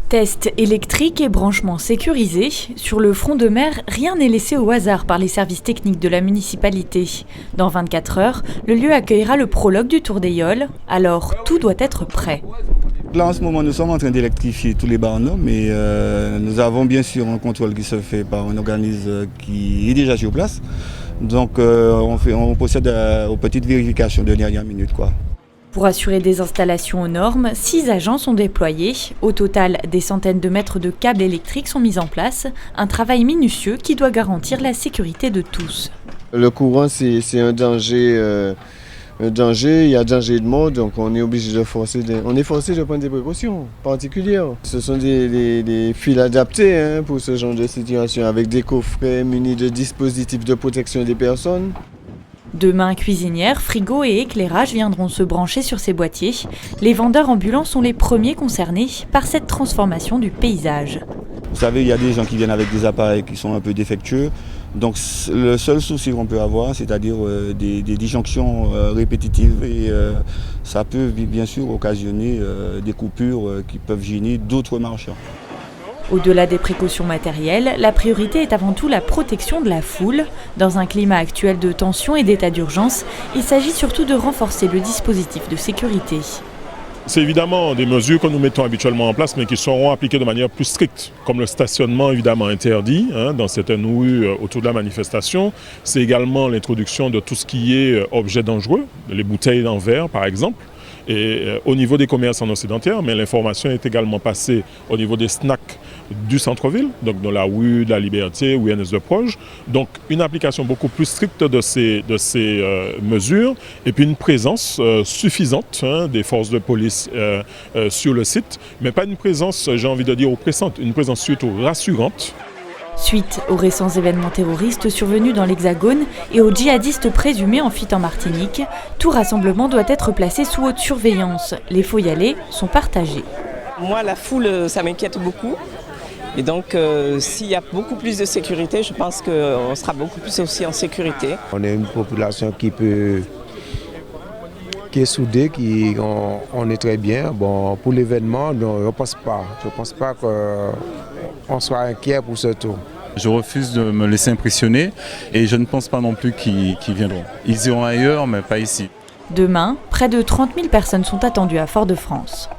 Tests électriques et branchements sécurisés. Sur le front de mer, rien n'est laissé au hasard par les services techniques de la municipalité. Dans 24 heures, le lieu accueillera le prologue du Tour d'Ailleul. Alors, tout doit être prêt. Là, en ce moment, nous sommes en train d'électrifier tous les barreaux, mais nous avons bien sûr un contrôle qui se fait par un organisme qui est déjà sur place. Donc, on procède aux petites vérifications de dernière minute, quoi. Pour assurer des installations aux normes, 6 agents sont déployés. Au total, des centaines de mètres de câbles électriques sont mis en place. Un travail minutieux qui doit garantir la sécurité de tous. Le courant, c'est un danger. Il y a danger de mort, donc on est obligé de forcer de prendre des précautions particulières. Ce sont des fils adaptés pour ce genre de situation, avec des coffrets munis de dispositifs de protection des personnes. Demain, cuisinières, frigos et éclairage viendront se brancher sur ces boîtiers. Les vendeurs ambulants sont les premiers concernés par cette transformation du paysage. Vous savez, il y a des gens qui viennent avec des appareils qui sont un peu défectueux. Donc le seul souci qu'on peut avoir, c'est-à-dire des disjonctions répétitives et ça peut bien sûr occasionner des coupures qui peuvent gêner d'autres marcheurs. Au-delà des précautions matérielles, la priorité est avant tout la protection de la foule. Dans un climat actuel de tension et d'état d'urgence, il s'agit surtout de renforcer le dispositif de sécurité. C'est évidemment des mesures que nous mettons habituellement en place, mais qui seront appliquées de manière plus stricte, comme le stationnement évidemment interdit dans certaines rues autour de la manifestation. C'est également l'introduction de tout ce qui est objet dangereux, les bouteilles en verre par exemple. Et au niveau des commerçants non sédentaires, mais l'information est également passée au niveau des snacks du centre-ville, donc dans la rue de la Liberté ou Ernest Deproche. Donc une application beaucoup plus stricte de ces mesures et puis une présence suffisante des forces de police sur le site, mais pas une présence, j'ai envie de dire, oppressante, une présence surtout rassurante. Suite aux récents événements terroristes survenus dans l'Hexagone et aux djihadistes présumés en fuite en Martinique, tout rassemblement doit être placé sous haute surveillance. Les faux y aller sont partagés. Moi, la foule, ça m'inquiète beaucoup. Et donc, s'il y a beaucoup plus de sécurité, je pense qu'on sera beaucoup plus aussi en sécurité. On est une population qui est soudée, on est très bien. Bon, pour l'événement, je ne pense pas qu'on soit inquiet pour ce tour. Je refuse de me laisser impressionner et je ne pense pas non plus qu'ils viendront. Ils iront ailleurs, mais pas ici. Demain, près de 30 000 personnes sont attendues à Fort-de-France.